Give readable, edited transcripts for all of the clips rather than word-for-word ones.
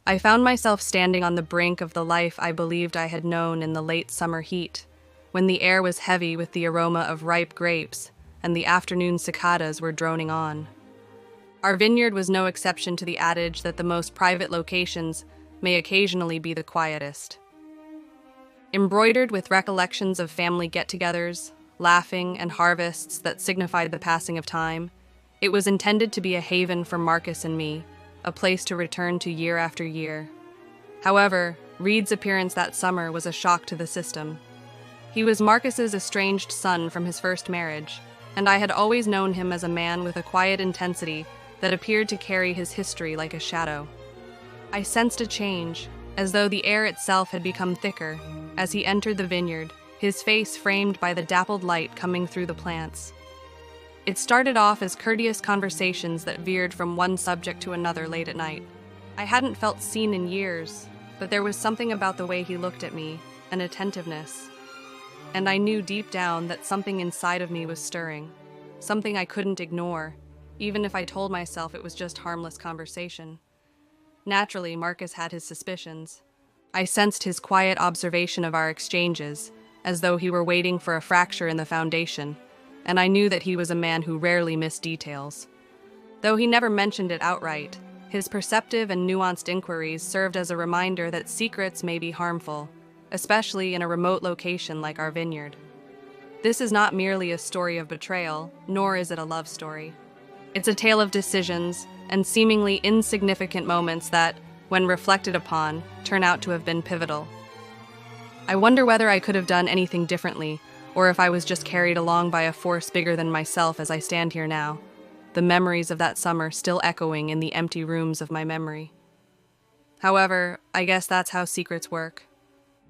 I found myself standing on the brink of the life I believed I had known in the late summer heat, when the air was heavy with the aroma of ripe grapes and the afternoon cicadas were droning on. Our vineyard was no exception to the adage that the most private locations may occasionally be the quietest. Embroidered with recollections of family get-togethers, laughing, and harvests that signified the passing of time, it was intended to be a haven for Marcus and me, a place to return to year after year. However, Reed's appearance that summer was a shock to the system. He was Marcus's estranged son from his first marriage, and I had always known him as a man with a quiet intensity that appeared to carry his history like a shadow. I sensed a change, as though the air itself had become thicker, as he entered the vineyard, his face framed by the dappled light coming through the plants. It started off as courteous conversations that veered from one subject to another late at night. I hadn't felt seen in years, but there was something about the way he looked at me, an attentiveness. And I knew deep down that something inside of me was stirring, something I couldn't ignore, even if I told myself it was just harmless conversation. Naturally, Marcus had his suspicions. I sensed his quiet observation of our exchanges, as though he were waiting for a fracture in the foundation, and I knew that he was a man who rarely missed details. Though he never mentioned it outright, his perceptive and nuanced inquiries served as a reminder that secrets may be harmful, especially in a remote location like our vineyard. This is not merely a story of betrayal, nor is it a love story. It's a tale of decisions and seemingly insignificant moments that, when reflected upon, turn out to have been pivotal. I wonder whether I could have done anything differently, or if I was just carried along by a force bigger than myself as I stand here now, the memories of that summer still echoing in the empty rooms of my memory. However, I guess that's how secrets work.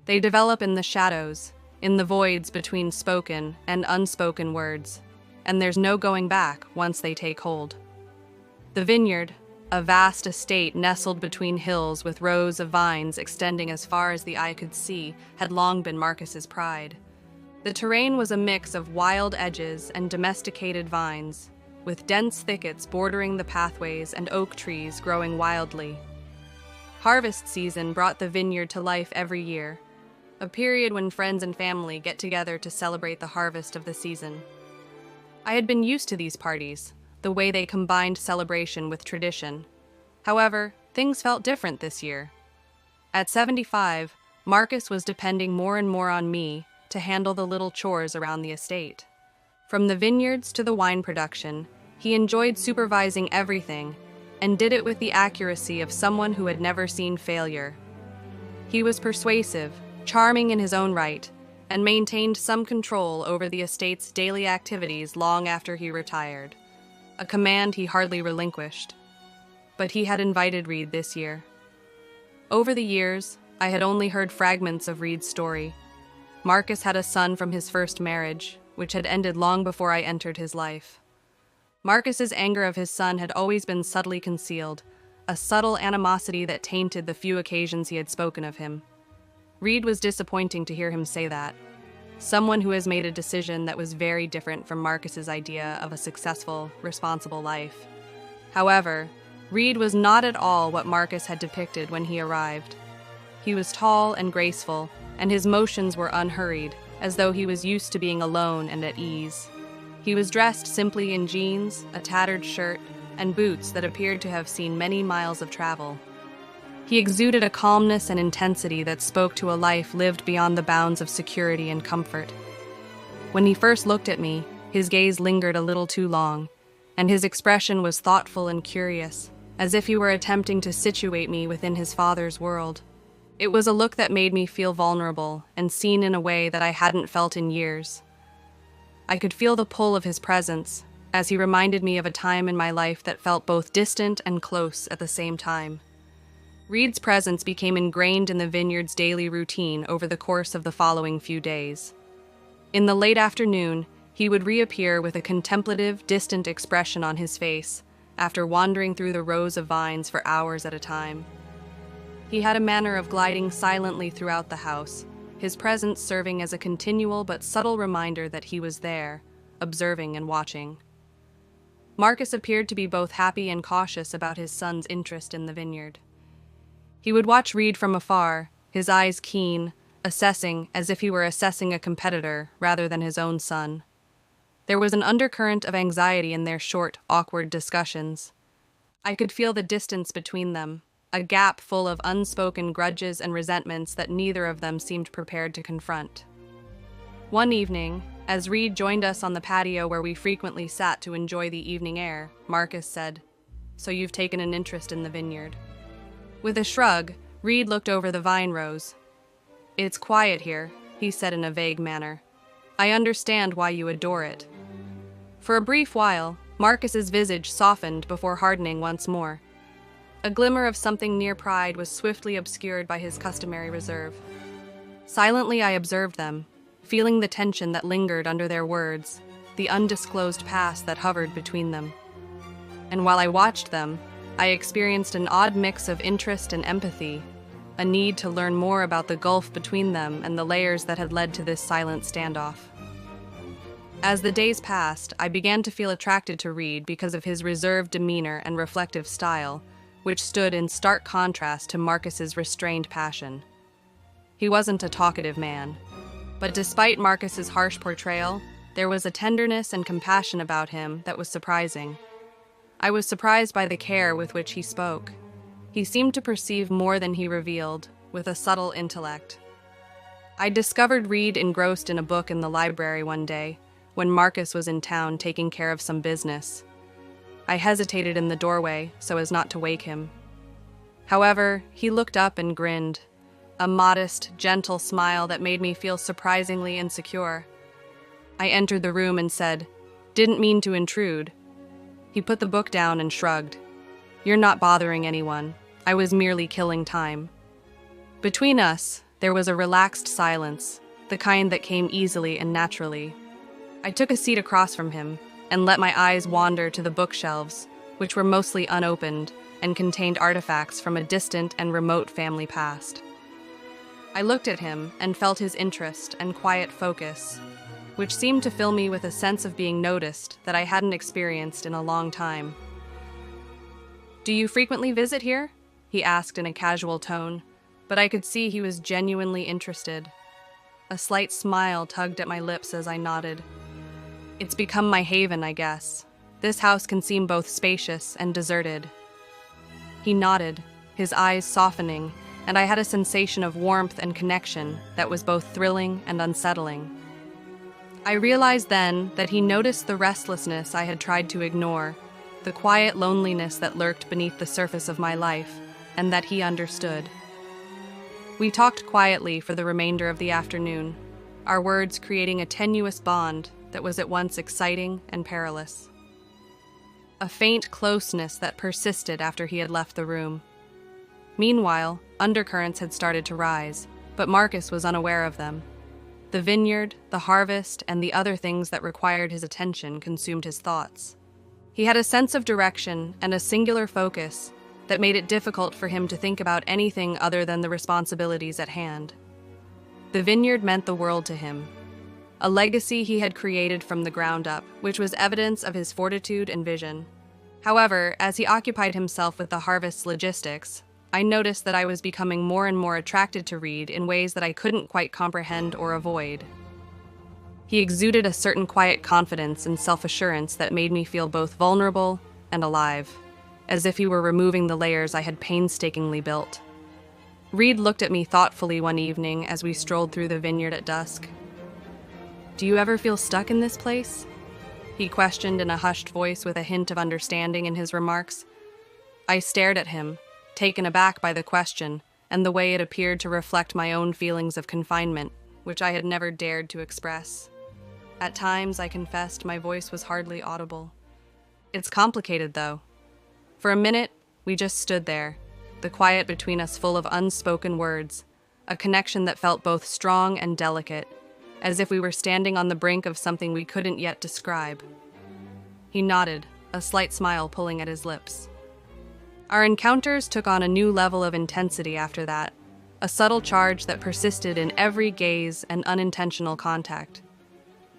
They develop in the shadows, in the voids between spoken and unspoken words, and there's no going back once they take hold. The vineyard, a vast estate nestled between hills with rows of vines extending as far as the eye could see, had long been Marcus's pride. The terrain was a mix of wild edges and domesticated vines, with dense thickets bordering the pathways and oak trees growing wildly. Harvest season brought the vineyard to life every year, a period when friends and family get together to celebrate the harvest of the season. I had been used to these parties, the way they combined celebration with tradition. However, things felt different this year. At 75, Marcus was depending more and more on me to handle the little chores around the estate. From the vineyards to the wine production, he enjoyed supervising everything and did it with the accuracy of someone who had never seen failure. He was persuasive, charming in his own right, and maintained some control over the estate's daily activities long after he retired, a command he hardly relinquished. But he had invited Reed this year. Over the years, I had only heard fragments of Reed's story. Marcus had a son from his first marriage, which had ended long before I entered his life. Marcus's anger of his son had always been subtly concealed, a subtle animosity that tainted the few occasions he had spoken of him. Reed was disappointing to hear him say that. Someone who has made a decision that was very different from Marcus's idea of a successful, responsible life. However, Reed was not at all what Marcus had depicted when he arrived. He was tall and graceful, and his motions were unhurried, as though he was used to being alone and at ease. He was dressed simply in jeans, a tattered shirt, and boots that appeared to have seen many miles of travel. He exuded a calmness and intensity that spoke to a life lived beyond the bounds of security and comfort. When he first looked at me, his gaze lingered a little too long, and his expression was thoughtful and curious, as if he were attempting to situate me within his father's world. It was a look that made me feel vulnerable and seen in a way that I hadn't felt in years. I could feel the pull of his presence, as he reminded me of a time in my life that felt both distant and close at the same time. Reed's presence became ingrained in the vineyard's daily routine over the course of the following few days. In the late afternoon, he would reappear with a contemplative, distant expression on his face, after wandering through the rows of vines for hours at a time. He had a manner of gliding silently throughout the house, his presence serving as a continual but subtle reminder that he was there, observing and watching. Marcus appeared to be both happy and cautious about his son's interest in the vineyard. He would watch Reed from afar, his eyes keen, assessing as if he were assessing a competitor rather than his own son. There was an undercurrent of anxiety in their short, awkward discussions. I could feel the distance between them, a gap full of unspoken grudges and resentments that neither of them seemed prepared to confront. One evening, as Reed joined us on the patio where we frequently sat to enjoy the evening air, Marcus said, "So you've taken an interest in the vineyard." With a shrug, Reed looked over the vine rows. "It's quiet here," he said in a vague manner. "I understand why you adore it." For a brief while, Marcus's visage softened before hardening once more. A glimmer of something near pride was swiftly obscured by his customary reserve. Silently I observed them, feeling the tension that lingered under their words, the undisclosed past that hovered between them. And while I watched them, I experienced an odd mix of interest and empathy, a need to learn more about the gulf between them and the layers that had led to this silent standoff. As the days passed, I began to feel attracted to Reed because of his reserved demeanor and reflective style, which stood in stark contrast to Marcus's restrained passion. He wasn't a talkative man, but despite Marcus's harsh portrayal, there was a tenderness and compassion about him that was surprising. I was surprised by the care with which he spoke. He seemed to perceive more than he revealed, with a subtle intellect. I discovered Reed engrossed in a book in the library one day, when Marcus was in town taking care of some business. I hesitated in the doorway so as not to wake him. However, he looked up and grinned, a modest, gentle smile that made me feel surprisingly insecure. I entered the room and said, "Didn't mean to intrude." He put the book down and shrugged. "You're not bothering anyone. I was merely killing time." Between us, there was a relaxed silence, the kind that came easily and naturally. I took a seat across from him and let my eyes wander to the bookshelves, which were mostly unopened and contained artifacts from a distant and remote family past. I looked at him and felt his interest and quiet focus, which seemed to fill me with a sense of being noticed that I hadn't experienced in a long time. "Do you frequently visit here?" he asked in a casual tone, but I could see he was genuinely interested. A slight smile tugged at my lips as I nodded. "It's become my haven, I guess. This house can seem both spacious and deserted." He nodded, his eyes softening, and I had a sensation of warmth and connection that was both thrilling and unsettling. I realized then that he noticed the restlessness I had tried to ignore, the quiet loneliness that lurked beneath the surface of my life, and that he understood. We talked quietly for the remainder of the afternoon, our words creating a tenuous bond that was at once exciting and perilous. A faint closeness that persisted after he had left the room. Meanwhile, undercurrents had started to rise, but Marcus was unaware of them. The vineyard, the harvest, and the other things that required his attention consumed his thoughts. He had a sense of direction and a singular focus that made it difficult for him to think about anything other than the responsibilities at hand. The vineyard meant the world to him, a legacy he had created from the ground up, which was evidence of his fortitude and vision. However, as he occupied himself with the harvest's logistics, I noticed that I was becoming more and more attracted to Reed in ways that I couldn't quite comprehend or avoid. He exuded a certain quiet confidence and self-assurance that made me feel both vulnerable and alive, as if he were removing the layers I had painstakingly built. Reed looked at me thoughtfully one evening as we strolled through the vineyard at dusk. "Do you ever feel stuck in this place?" he questioned in a hushed voice with a hint of understanding in his remarks. I stared at him, taken aback by the question and the way it appeared to reflect my own feelings of confinement, which I had never dared to express. At times, I confessed, my voice was hardly audible. "It's complicated, though." For a minute, we just stood there, the quiet between us full of unspoken words, a connection that felt both strong and delicate, as if we were standing on the brink of something we couldn't yet describe. He nodded, a slight smile pulling at his lips. Our encounters took on a new level of intensity after that, a subtle charge that persisted in every gaze and unintentional contact.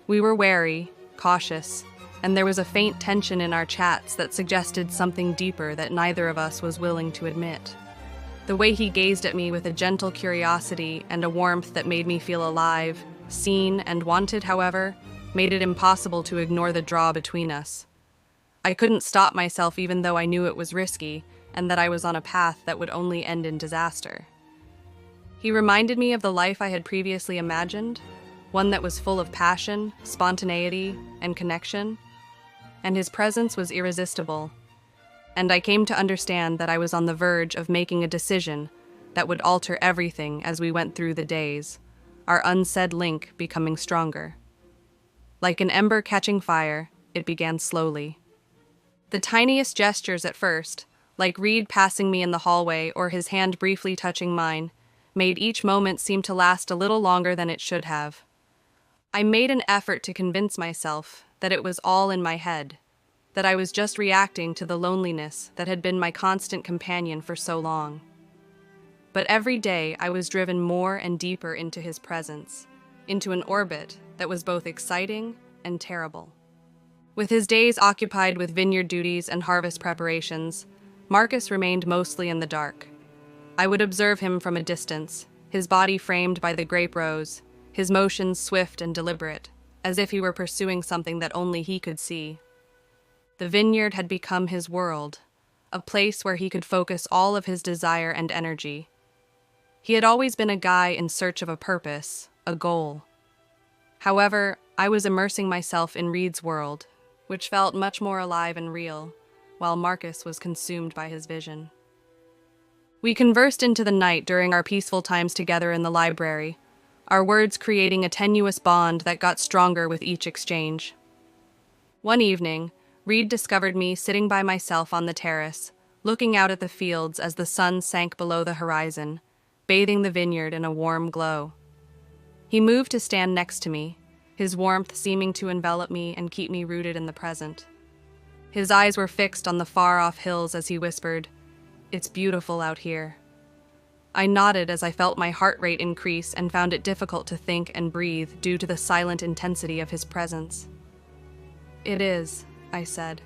We were wary, cautious, and there was a faint tension in our chats that suggested something deeper that neither of us was willing to admit. The way he gazed at me with a gentle curiosity and a warmth that made me feel alive, seen, and wanted, however, made it impossible to ignore the draw between us. I couldn't stop myself even though I knew it was risky and that I was on a path that would only end in disaster. He reminded me of the life I had previously imagined, one that was full of passion, spontaneity, and connection, and his presence was irresistible. And I came to understand that I was on the verge of making a decision that would alter everything as we went through the days, our unsaid link becoming stronger. Like an ember catching fire, it began slowly. The tiniest gestures at first, like Reed passing me in the hallway or his hand briefly touching mine, made each moment seem to last a little longer than it should have. I made an effort to convince myself that it was all in my head, that I was just reacting to the loneliness that had been my constant companion for so long. But every day I was driven more and deeper into his presence, into an orbit that was both exciting and terrible. With his days occupied with vineyard duties and harvest preparations, Marcus remained mostly in the dark. I would observe him from a distance, his body framed by the grape rose, his motions swift and deliberate, as if he were pursuing something that only he could see. The vineyard had become his world, a place where he could focus all of his desire and energy. He had always been a guy in search of a purpose, a goal. However, I was immersing myself in Reed's world, which felt much more alive and real, while Marcus was consumed by his vision. We conversed into the night during our peaceful times together in the library, our words creating a tenuous bond that got stronger with each exchange. One evening, Reed discovered me sitting by myself on the terrace, looking out at the fields as the sun sank below the horizon, bathing the vineyard in a warm glow. He moved to stand next to me, his warmth seeming to envelop me and keep me rooted in the present. His eyes were fixed on the far-off hills as he whispered, "It's beautiful out here." I nodded as I felt my heart rate increase and found it difficult to think and breathe due to the silent intensity of his presence. "It is," I said,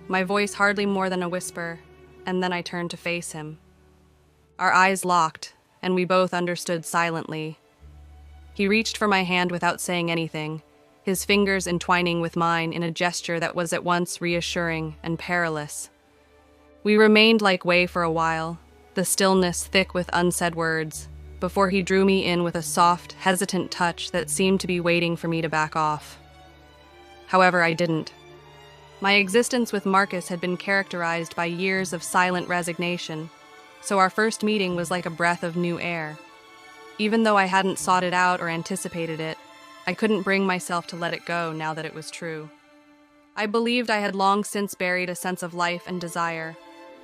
my voice hardly more than a whisper, and then I turned to face him. Our eyes locked, and we both understood silently. He reached for my hand without saying anything, his fingers entwining with mine in a gesture that was at once reassuring and perilous. We remained like way for a while, the stillness thick with unsaid words, before he drew me in with a soft, hesitant touch that seemed to be waiting for me to back off. However, I didn't. My existence with Marcus had been characterized by years of silent resignation, so our first meeting was like a breath of new air. Even though I hadn't sought it out or anticipated it, I couldn't bring myself to let it go now that it was true. I believed I had long since buried a sense of life and desire,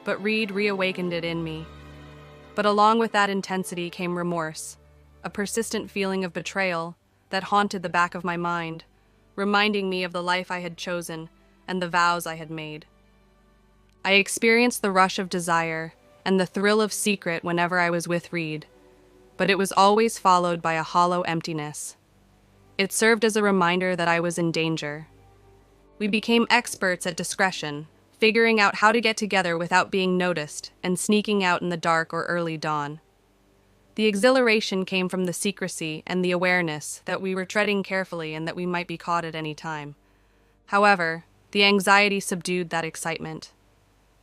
but Reed reawakened it in me. But along with that intensity came remorse, a persistent feeling of betrayal that haunted the back of my mind, reminding me of the life I had chosen and the vows I had made. I experienced the rush of desire and the thrill of secret whenever I was with Reed, but it was always followed by a hollow emptiness. It served as a reminder that I was in danger. We became experts at discretion, figuring out how to get together without being noticed and sneaking out in the dark or early dawn. The exhilaration came from the secrecy and the awareness that we were treading carefully and that we might be caught at any time. However, the anxiety subdued that excitement.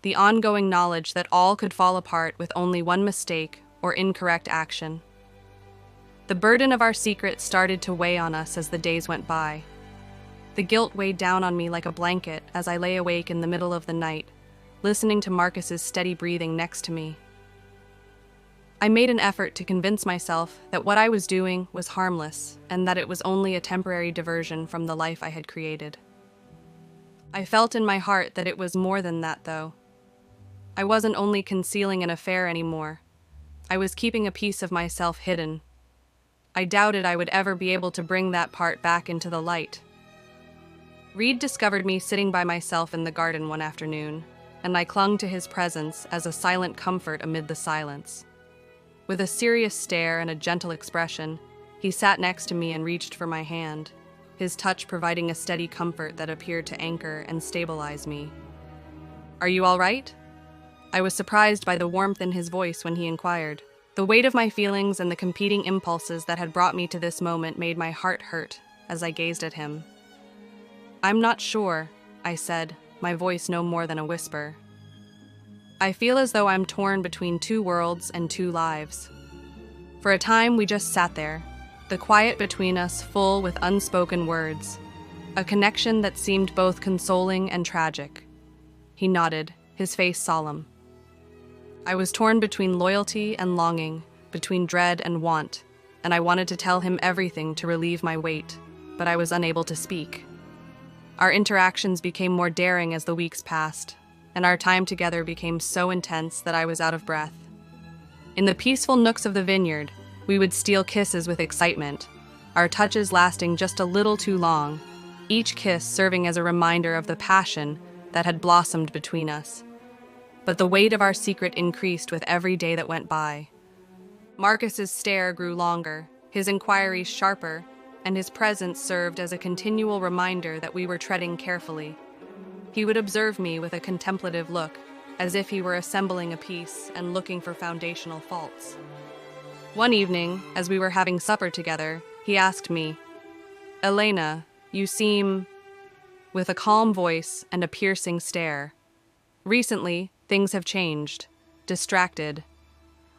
The ongoing knowledge that all could fall apart with only one mistake or incorrect action. The burden of our secret started to weigh on us as the days went by. The guilt weighed down on me like a blanket as I lay awake in the middle of the night, listening to Marcus's steady breathing next to me. I made an effort to convince myself that what I was doing was harmless and that it was only a temporary diversion from the life I had created. I felt in my heart that it was more than that, though. I wasn't only concealing an affair anymore. I was keeping a piece of myself hidden. I doubted I would ever be able to bring that part back into the light. Reed discovered me sitting by myself in the garden one afternoon, and I clung to his presence as a silent comfort amid the silence. With a serious stare and a gentle expression, he sat next to me and reached for my hand, his touch providing a steady comfort that appeared to anchor and stabilize me. "Are you all right?" I was surprised by the warmth in his voice when he inquired. The weight of my feelings and the competing impulses that had brought me to this moment made my heart hurt as I gazed at him. "I'm not sure," I said, my voice no more than a whisper. "I feel as though I'm torn between two worlds and two lives." For a time, we just sat there, the quiet between us full with unspoken words, a connection that seemed both consoling and tragic. He nodded, his face solemn. I was torn between loyalty and longing, between dread and want, and I wanted to tell him everything to relieve my weight, but I was unable to speak. Our interactions became more daring as the weeks passed, and our time together became so intense that I was out of breath. In the peaceful nooks of the vineyard, we would steal kisses with excitement, our touches lasting just a little too long, each kiss serving as a reminder of the passion that had blossomed between us. But the weight of our secret increased with every day that went by. Marcus's stare grew longer, his inquiries sharper, and his presence served as a continual reminder that we were treading carefully. He would observe me with a contemplative look, as if he were assembling a piece and looking for foundational faults. One evening, as we were having supper together, he asked me, "Elena, you seem..." with a calm voice and a piercing stare. Recently, things have changed. Distracted.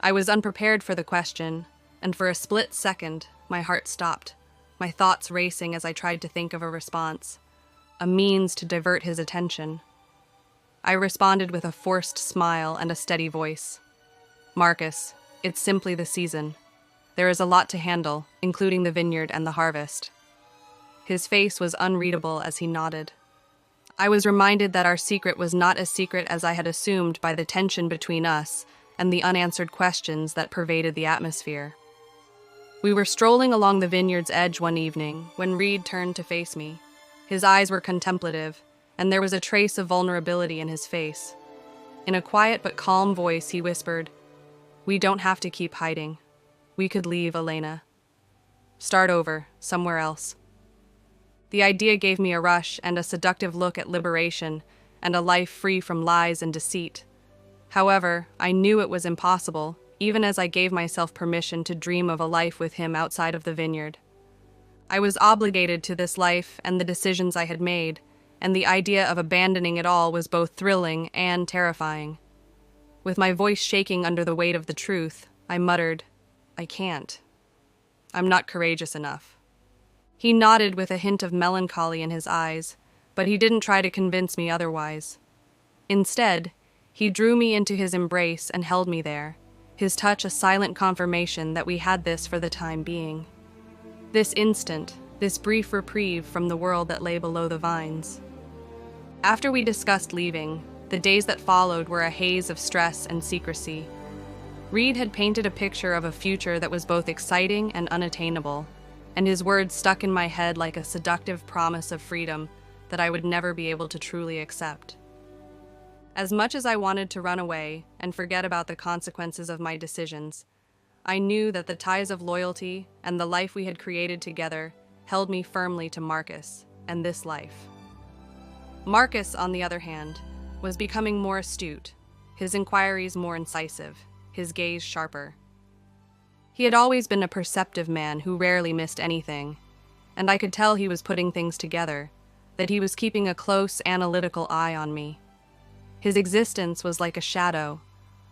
I was unprepared for the question, and for a split second, my heart stopped, my thoughts racing as I tried to think of a response, a means to divert his attention. I responded with a forced smile and a steady voice. "Marcus, it's simply the season. There is a lot to handle, including the vineyard and the harvest." His face was unreadable as he nodded. I was reminded that our secret was not as secret as I had assumed by the tension between us and the unanswered questions that pervaded the atmosphere. We were strolling along the vineyard's edge one evening when Reed turned to face me. His eyes were contemplative, and there was a trace of vulnerability in his face. In a quiet but calm voice, he whispered, "We don't have to keep hiding. We could leave, Elena. Start over, somewhere else." The idea gave me a rush and a seductive look at liberation and a life free from lies and deceit. However, I knew it was impossible, even as I gave myself permission to dream of a life with him outside of the vineyard. I was obligated to this life and the decisions I had made, and the idea of abandoning it all was both thrilling and terrifying. With my voice shaking under the weight of the truth, I muttered, "I can't. I'm not courageous enough." He nodded with a hint of melancholy in his eyes, but he didn't try to convince me otherwise. Instead, he drew me into his embrace and held me there, his touch a silent confirmation that we had this for the time being. This instant, this brief reprieve from the world that lay below the vines. After we discussed leaving, the days that followed were a haze of stress and secrecy. Reed had painted a picture of a future that was both exciting and unattainable, and his words stuck in my head like a seductive promise of freedom that I would never be able to truly accept. As much as I wanted to run away and forget about the consequences of my decisions, I knew that the ties of loyalty and the life we had created together held me firmly to Marcus and this life. Marcus, on the other hand, was becoming more astute, his inquiries more incisive, his gaze sharper. He had always been a perceptive man who rarely missed anything, and I could tell he was putting things together, that he was keeping a close, analytical eye on me. His existence was like a shadow,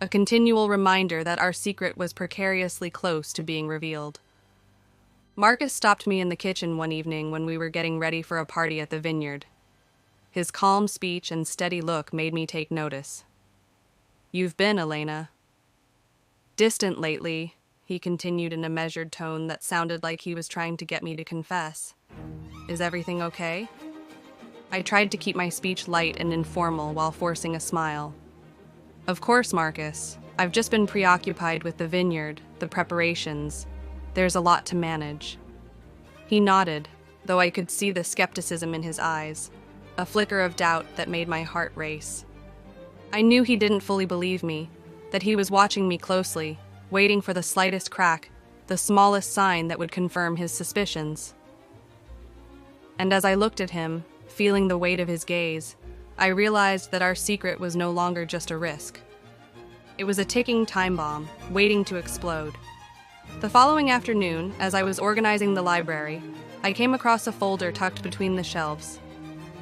a continual reminder that our secret was precariously close to being revealed. Marcus stopped me in the kitchen one evening when we were getting ready for a party at the vineyard. His calm speech and steady look made me take notice. "You've been, Elena, distant lately," he continued in a measured tone that sounded like he was trying to get me to confess. "Is everything okay?" I tried to keep my speech light and informal while forcing a smile. "Of course, Marcus. I've just been preoccupied with the vineyard, the preparations. There's a lot to manage." He nodded, though I could see the skepticism in his eyes, a flicker of doubt that made my heart race. I knew he didn't fully believe me, that he was watching me closely, waiting for the slightest crack, the smallest sign that would confirm his suspicions. And as I looked at him, feeling the weight of his gaze, I realized that our secret was no longer just a risk. It was a ticking time bomb, waiting to explode. The following afternoon, as I was organizing the library, I came across a folder tucked between the shelves.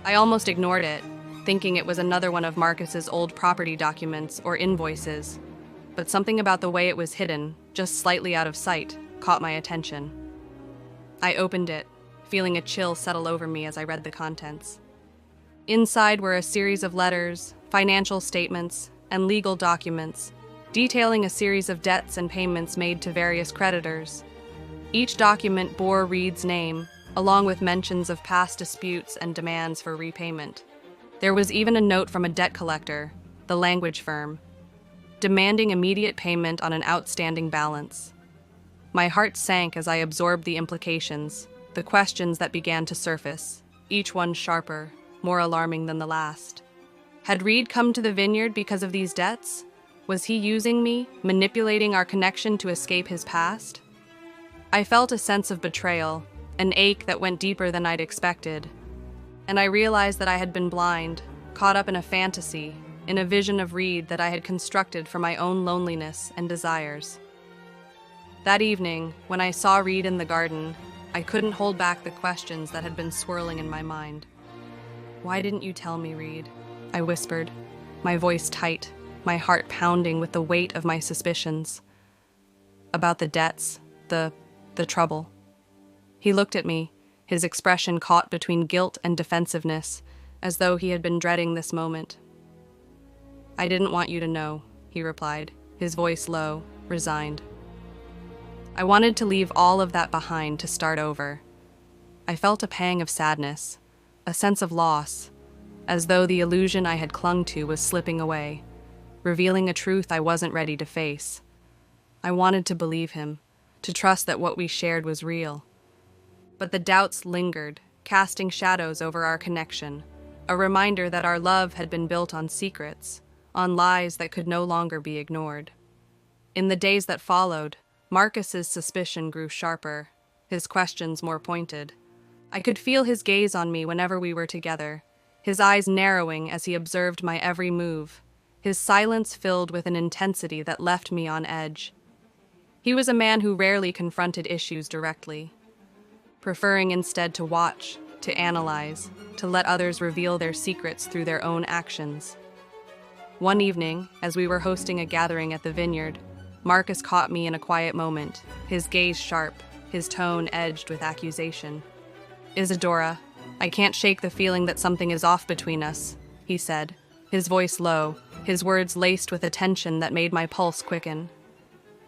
I almost ignored it, thinking it was another one of Marcus's old property documents or invoices, but something about the way it was hidden, just slightly out of sight, caught my attention. I opened it, feeling a chill settle over me as I read the contents. Inside were a series of letters, financial statements, and legal documents, detailing a series of debts and payments made to various creditors. Each document bore Reed's name, along with mentions of past disputes and demands for repayment. There was even a note from a debt collector, the language firm, demanding immediate payment on an outstanding balance. My heart sank as I absorbed the implications, the questions that began to surface, each one sharper, more alarming than the last. Had Reed come to the Vineyard because of these debts? Was he using me, manipulating our connection to escape his past? I felt a sense of betrayal, an ache that went deeper than I'd expected. And I realized that I had been blind, caught up in a fantasy, in a vision of Reed that I had constructed for my own loneliness and desires. That evening, when I saw Reed in the garden, I couldn't hold back the questions that had been swirling in my mind. "Why didn't you tell me, Reed?" I whispered, my voice tight, my heart pounding with the weight of my suspicions. About the debts, the trouble. He looked at me, his expression caught between guilt and defensiveness, as though he had been dreading this moment. "I didn't want you to know," he replied, his voice low, resigned. I wanted to leave all of that behind to start over. I felt a pang of sadness, a sense of loss, as though the illusion I had clung to was slipping away, revealing a truth I wasn't ready to face. I wanted to believe him, to trust that what we shared was real. But the doubts lingered, casting shadows over our connection, a reminder that our love had been built on secrets, on lies that could no longer be ignored. In the days that followed, Marcus's suspicion grew sharper, his questions more pointed. I could feel his gaze on me whenever we were together, his eyes narrowing as he observed my every move, his silence filled with an intensity that left me on edge. He was a man who rarely confronted issues directly, preferring instead to watch, to analyze, to let others reveal their secrets through their own actions. One evening, as we were hosting a gathering at the Vineyard, Marcus caught me in a quiet moment, his gaze sharp, his tone edged with accusation. "Isadora, I can't shake the feeling that something is off between us," he said, his voice low, his words laced with a tension that made my pulse quicken.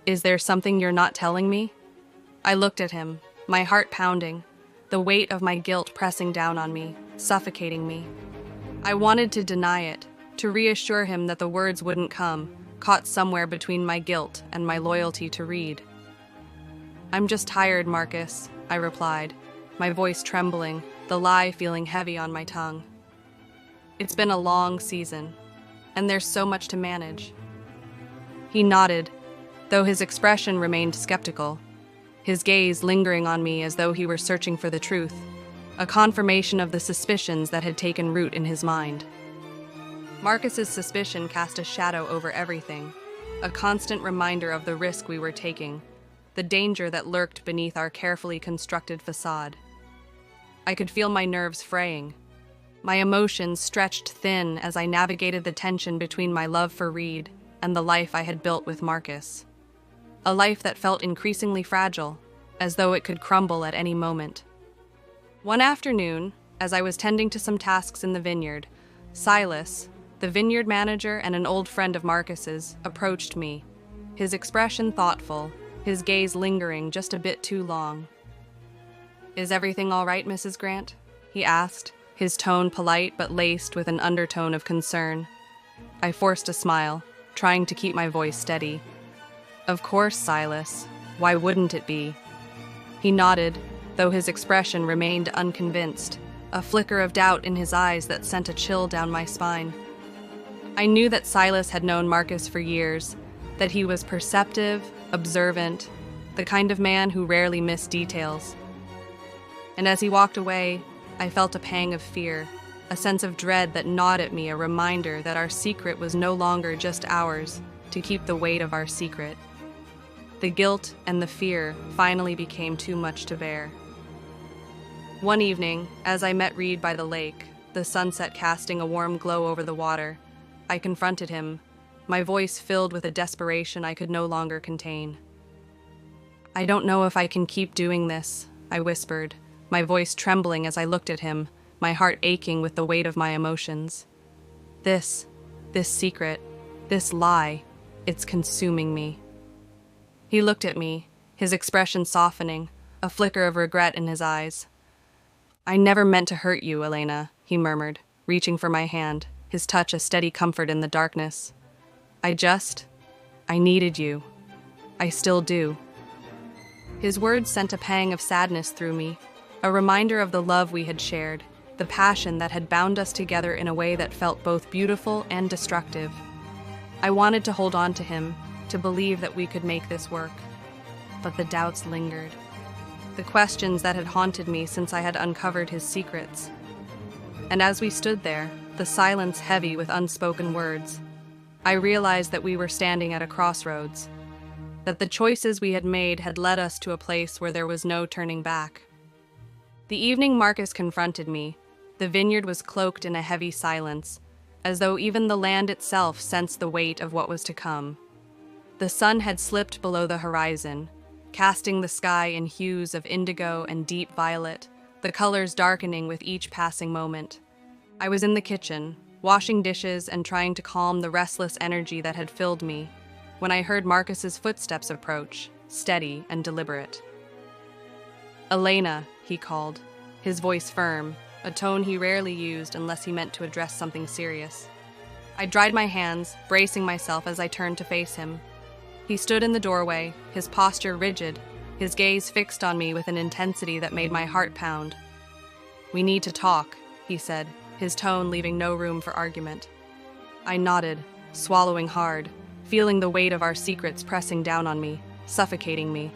"Is there something you're not telling me?" I looked at him, my heart pounding, the weight of my guilt pressing down on me, suffocating me. I wanted to deny it, to reassure him that the words wouldn't come, caught somewhere between my guilt and my loyalty to Reed. "I'm just tired, Marcus," I replied, my voice trembling, the lie feeling heavy on my tongue. "It's been a long season, and there's so much to manage." He nodded, though his expression remained skeptical, his gaze lingering on me as though he were searching for the truth, a confirmation of the suspicions that had taken root in his mind. Marcus's suspicion cast a shadow over everything, a constant reminder of the risk we were taking, the danger that lurked beneath our carefully constructed facade. I could feel my nerves fraying, my emotions stretched thin as I navigated the tension between my love for Reed and the life I had built with Marcus. A life that felt increasingly fragile, as though it could crumble at any moment. One afternoon, as I was tending to some tasks in the vineyard, Silas, the vineyard manager and an old friend of Marcus's, approached me, his expression thoughtful, his gaze lingering just a bit too long. "Is everything all right, Mrs. Grant?" he asked, his tone polite but laced with an undertone of concern. I forced a smile, trying to keep my voice steady. "Of course, Silas. Why wouldn't it be?" He nodded, though his expression remained unconvinced, a flicker of doubt in his eyes that sent a chill down my spine. I knew that Silas had known Marcus for years, that he was perceptive, observant, the kind of man who rarely missed details. And as he walked away, I felt a pang of fear, a sense of dread that gnawed at me, a reminder that our secret was no longer just ours, to keep the weight of our secret. The guilt and the fear finally became too much to bear. One evening, as I met Reed by the lake, the sunset casting a warm glow over the water, I confronted him, my voice filled with a desperation I could no longer contain. "I don't know if I can keep doing this," I whispered, my voice trembling as I looked at him, my heart aching with the weight of my emotions. This secret, this lie, it's consuming me." He looked at me, his expression softening, a flicker of regret in his eyes. "I never meant to hurt you, Elena," he murmured, reaching for my hand, his touch a steady comfort in the darkness. I needed you. I still do." His words sent a pang of sadness through me, a reminder of the love we had shared, the passion that had bound us together in a way that felt both beautiful and destructive. I wanted to hold on to him, to believe that we could make this work. But the doubts lingered. The questions that had haunted me since I had uncovered his secrets. And as we stood there, the silence heavy with unspoken words, I realized that we were standing at a crossroads, that the choices we had made had led us to a place where there was no turning back. The evening Marcus confronted me, the vineyard was cloaked in a heavy silence, as though even the land itself sensed the weight of what was to come. The sun had slipped below the horizon, casting the sky in hues of indigo and deep violet, the colors darkening with each passing moment. I was in the kitchen, washing dishes and trying to calm the restless energy that had filled me, when I heard Marcus's footsteps approach, steady and deliberate. "Elena," he called, his voice firm, a tone he rarely used unless he meant to address something serious. I dried my hands, bracing myself as I turned to face him. He stood in the doorway, his posture rigid, his gaze fixed on me with an intensity that made my heart pound. "We need to talk," he said, his tone leaving no room for argument. I nodded, swallowing hard, feeling the weight of our secrets pressing down on me, suffocating me.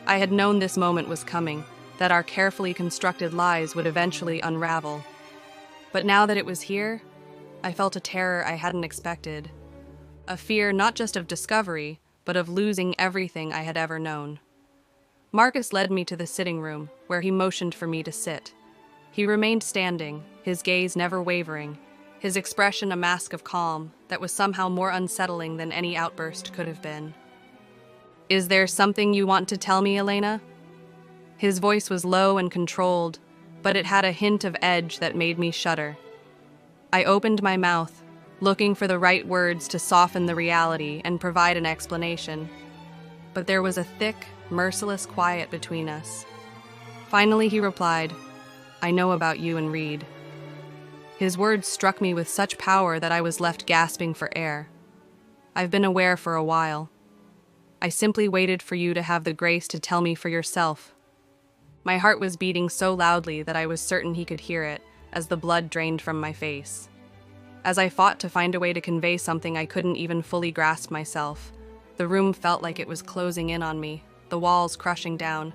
I had known this moment was coming, that our carefully constructed lies would eventually unravel. But now that it was here, I felt a terror I hadn't expected. A fear not just of discovery, but of losing everything I had ever known. Marcus led me to the sitting room, where he motioned for me to sit. He remained standing, his gaze never wavering, his expression a mask of calm that was somehow more unsettling than any outburst could have been. "Is there something you want to tell me, Elena?" His voice was low and controlled, but it had a hint of edge that made me shudder. I opened my mouth, looking for the right words to soften the reality and provide an explanation. But there was a thick, merciless quiet between us. Finally he replied, "I know about you and Reed." His words struck me with such power that I was left gasping for air. "I've been aware for a while. I simply waited for you to have the grace to tell me for yourself." My heart was beating so loudly that I was certain he could hear it, as the blood drained from my face. As I fought to find a way to convey something I couldn't even fully grasp myself, the room felt like it was closing in on me, the walls crushing down.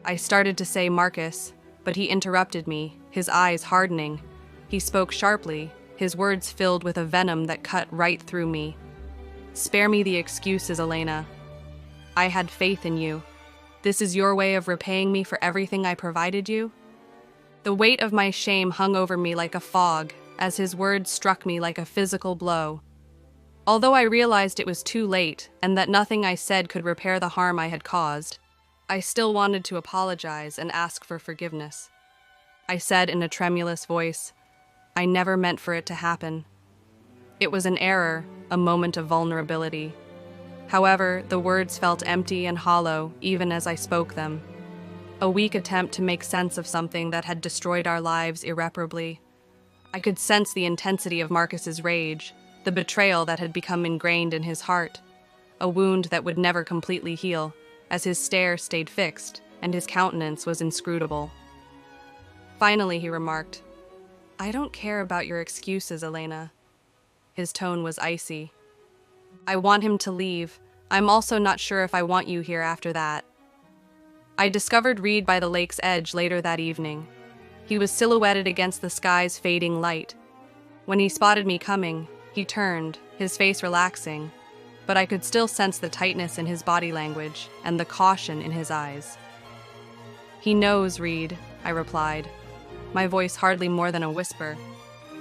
I started to say Marcus, but he interrupted me, his eyes hardening. He spoke sharply, his words filled with a venom that cut right through me. "Spare me the excuses, Elena. I had faith in you. This is your way of repaying me for everything I provided you?" The weight of my shame hung over me like a fog, as his words struck me like a physical blow. Although I realized it was too late, and that nothing I said could repair the harm I had caused, I still wanted to apologize and ask for forgiveness. I said in a tremulous voice, "I never meant for it to happen. It was an error, a moment of vulnerability." However, the words felt empty and hollow even as I spoke them. A weak attempt to make sense of something that had destroyed our lives irreparably. I could sense the intensity of Marcus's rage, the betrayal that had become ingrained in his heart, a wound that would never completely heal, as his stare stayed fixed and his countenance was inscrutable. Finally, he remarked, "I don't care about your excuses, Elena." His tone was icy. "I want him to leave. I'm also not sure if I want you here after that." I discovered Reed by the lake's edge later that evening. He was silhouetted against the sky's fading light. When he spotted me coming, he turned, his face relaxing, but I could still sense the tightness in his body language and the caution in his eyes. "He knows, Reed," I replied, my voice hardly more than a whisper,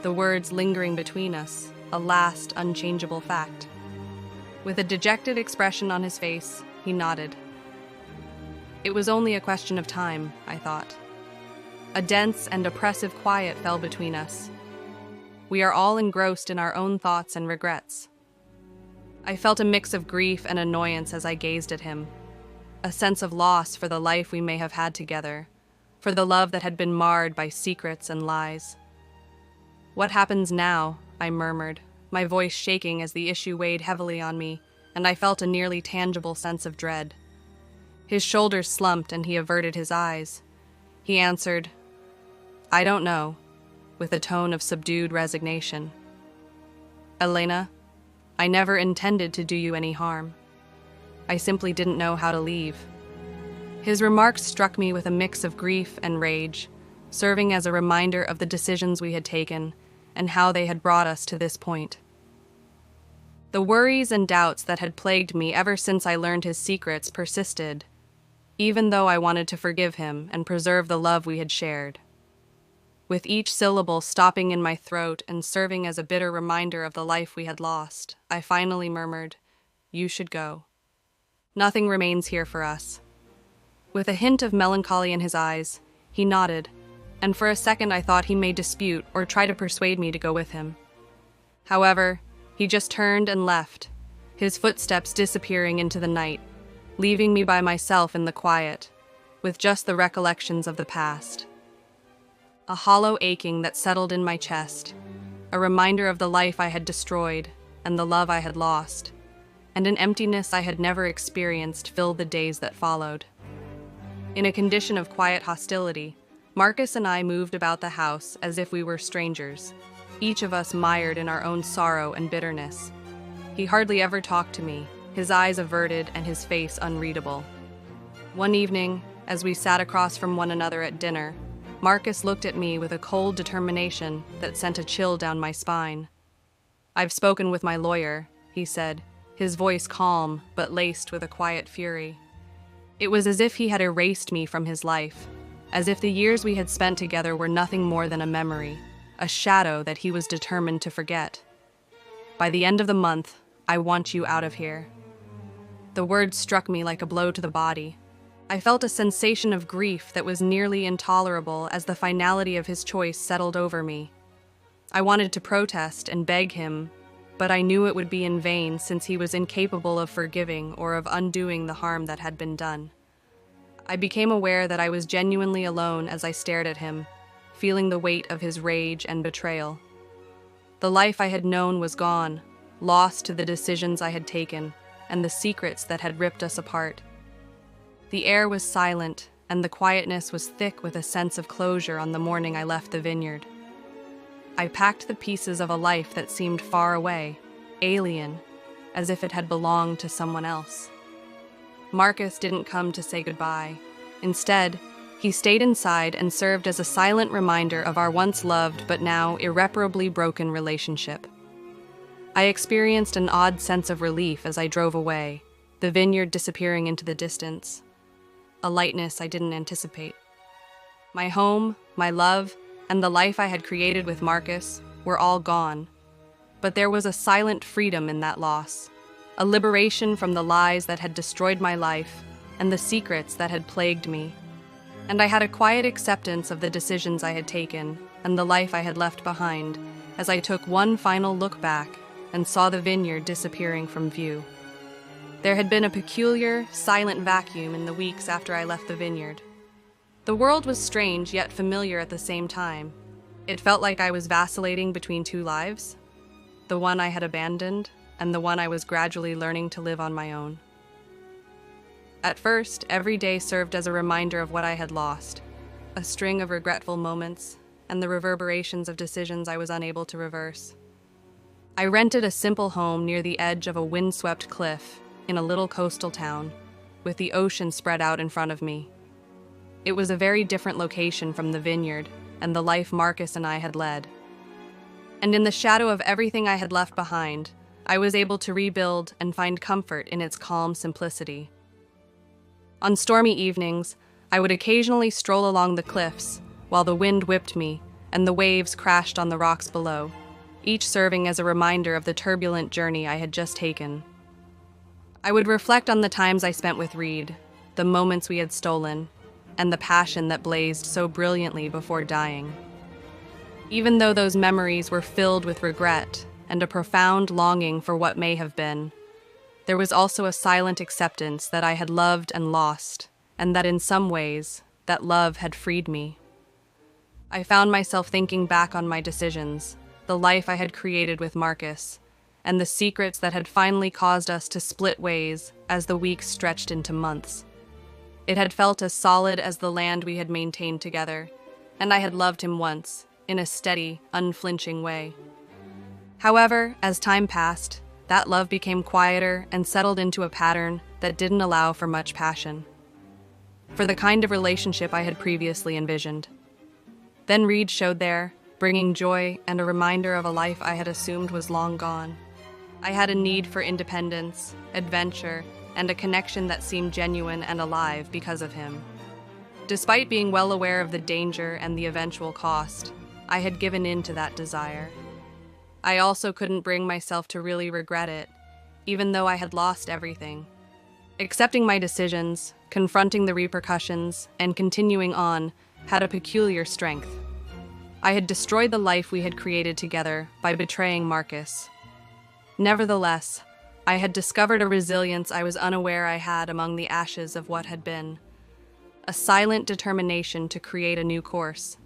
the words lingering between us, a last unchangeable fact. With a dejected expression on his face, he nodded. It was only a question of time, I thought. A dense and oppressive quiet fell between us. We are all engrossed in our own thoughts and regrets. I felt a mix of grief and annoyance as I gazed at him, a sense of loss for the life we may have had together, for the love that had been marred by secrets and lies. "What happens now?" I murmured, my voice shaking as the issue weighed heavily on me, and I felt a nearly tangible sense of dread. His shoulders slumped and he averted his eyes. He answered, "I don't know," with a tone of subdued resignation. "Elena, I never intended to do you any harm. I simply didn't know how to leave." His remarks struck me with a mix of grief and rage, serving as a reminder of the decisions we had taken and how they had brought us to this point. The worries and doubts that had plagued me ever since I learned his secrets persisted, even though I wanted to forgive him and preserve the love we had shared. With each syllable stopping in my throat and serving as a bitter reminder of the life we had lost, I finally murmured, "You should go. Nothing remains here for us." With a hint of melancholy in his eyes, he nodded, and for a second I thought he may dispute or try to persuade me to go with him. However, he just turned and left, his footsteps disappearing into the night, leaving me by myself in the quiet, with just the recollections of the past. A hollow aching that settled in my chest, a reminder of the life I had destroyed and the love I had lost, and an emptiness I had never experienced filled the days that followed. In a condition of quiet hostility, Marcus and I moved about the house as if we were strangers, each of us mired in our own sorrow and bitterness. He hardly ever talked to me, his eyes averted and his face unreadable. One evening, as we sat across from one another at dinner, Marcus looked at me with a cold determination that sent a chill down my spine. "I've spoken with my lawyer," he said, his voice calm but laced with a quiet fury. It was as if he had erased me from his life, as if the years we had spent together were nothing more than a memory, a shadow that he was determined to forget. "By the end of the month, I want you out of here." The words struck me like a blow to the body. I felt a sensation of grief that was nearly intolerable as the finality of his choice settled over me. I wanted to protest and beg him, but I knew it would be in vain since he was incapable of forgiving or of undoing the harm that had been done. I became aware that I was genuinely alone as I stared at him, feeling the weight of his rage and betrayal. The life I had known was gone, lost to the decisions I had taken and the secrets that had ripped us apart. The air was silent, and the quietness was thick with a sense of closure on the morning I left the vineyard. I packed the pieces of a life that seemed far away, alien, as if it had belonged to someone else. Marcus didn't come to say goodbye. Instead, he stayed inside and served as a silent reminder of our once loved but now irreparably broken relationship. I experienced an odd sense of relief as I drove away, the vineyard disappearing into the distance. A lightness I didn't anticipate. My home, my love, and the life I had created with Marcus were all gone. But there was a silent freedom in that loss, a liberation from the lies that had destroyed my life and the secrets that had plagued me. And I had a quiet acceptance of the decisions I had taken and the life I had left behind as I took one final look back and saw the vineyard disappearing from view. There had been a peculiar, silent vacuum in the weeks after I left the vineyard. The world was strange yet familiar at the same time. It felt like I was vacillating between two lives, the one I had abandoned and the one I was gradually learning to live on my own. At first, every day served as a reminder of what I had lost, a string of regretful moments and the reverberations of decisions I was unable to reverse. I rented a simple home near the edge of a windswept cliff in a little coastal town, with the ocean spread out in front of me. It was a very different location from the vineyard and the life Marcus and I had led. And in the shadow of everything I had left behind, I was able to rebuild and find comfort in its calm simplicity. On stormy evenings, I would occasionally stroll along the cliffs while the wind whipped me and the waves crashed on the rocks below, each serving as a reminder of the turbulent journey I had just taken. I would reflect on the times I spent with Reed, the moments we had stolen, and the passion that blazed so brilliantly before dying. Even though those memories were filled with regret and a profound longing for what may have been, there was also a silent acceptance that I had loved and lost, and that in some ways, that love had freed me. I found myself thinking back on my decisions, the life I had created with Marcus, and the secrets that had finally caused us to split ways as the weeks stretched into months. It had felt as solid as the land we had maintained together, and I had loved him once, in a steady, unflinching way. However, as time passed, that love became quieter and settled into a pattern that didn't allow for much passion, for the kind of relationship I had previously envisioned. Then Reed showed there, bringing joy and a reminder of a life I had assumed was long gone. I had a need for independence, adventure, and a connection that seemed genuine and alive because of him. Despite being well aware of the danger and the eventual cost, I had given in to that desire. I also couldn't bring myself to really regret it, even though I had lost everything. Accepting my decisions, confronting the repercussions, and continuing on had a peculiar strength. I had destroyed the life we had created together by betraying Marcus. Nevertheless, I had discovered a resilience I was unaware I had among the ashes of what had been. A silent determination to create a new course,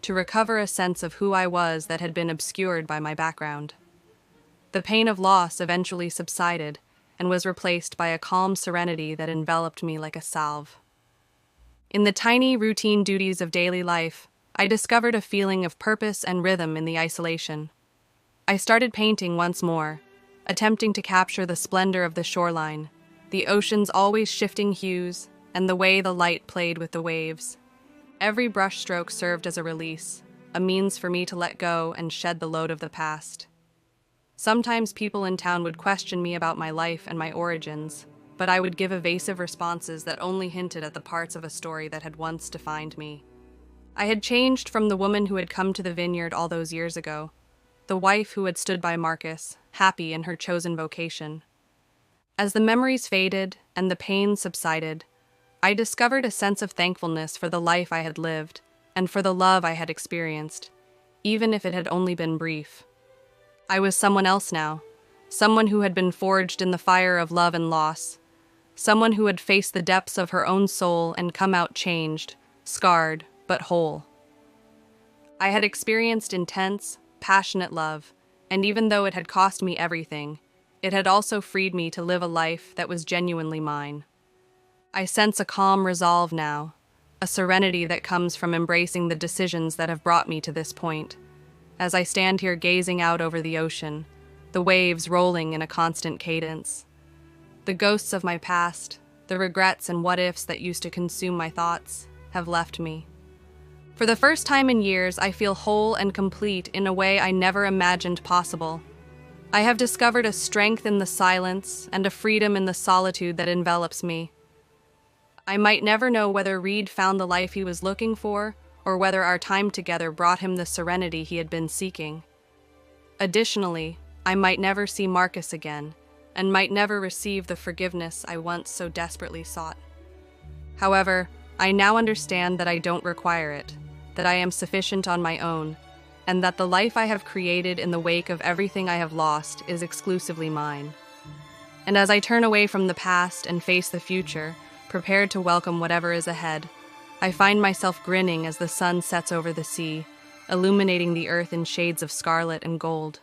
to recover a sense of who I was that had been obscured by my background. The pain of loss eventually subsided and was replaced by a calm serenity that enveloped me like a salve. In the tiny, routine duties of daily life, I discovered a feeling of purpose and rhythm in the isolation. I started painting once more, attempting to capture the splendor of the shoreline, the ocean's always shifting hues, and the way the light played with the waves. Every brushstroke served as a release, a means for me to let go and shed the load of the past. Sometimes people in town would question me about my life and my origins, but I would give evasive responses that only hinted at the parts of a story that had once defined me. I had changed from the woman who had come to the Vineyard all those years ago, the wife who had stood by Marcus, happy in her chosen vocation. As the memories faded and the pain subsided, I discovered a sense of thankfulness for the life I had lived and for the love I had experienced, even if it had only been brief. I was someone else now, someone who had been forged in the fire of love and loss, someone who had faced the depths of her own soul and come out changed, scarred, but whole. I had experienced intense, passionate love, and even though it had cost me everything, it had also freed me to live a life that was genuinely mine. I sense a calm resolve now, a serenity that comes from embracing the decisions that have brought me to this point. As I stand here gazing out over the ocean, the waves rolling in a constant cadence. The ghosts of my past, the regrets and what-ifs that used to consume my thoughts, have left me. For the first time in years, I feel whole and complete in a way I never imagined possible. I have discovered a strength in the silence and a freedom in the solitude that envelops me. I might never know whether Reed found the life he was looking for, or whether our time together brought him the serenity he had been seeking. Additionally, I might never see Marcus again, and might never receive the forgiveness I once so desperately sought. However, I now understand that I don't require it, that I am sufficient on my own, and that the life I have created in the wake of everything I have lost is exclusively mine. And as I turn away from the past and face the future, prepared to welcome whatever is ahead, I find myself grinning as the sun sets over the sea, illuminating the earth in shades of scarlet and gold.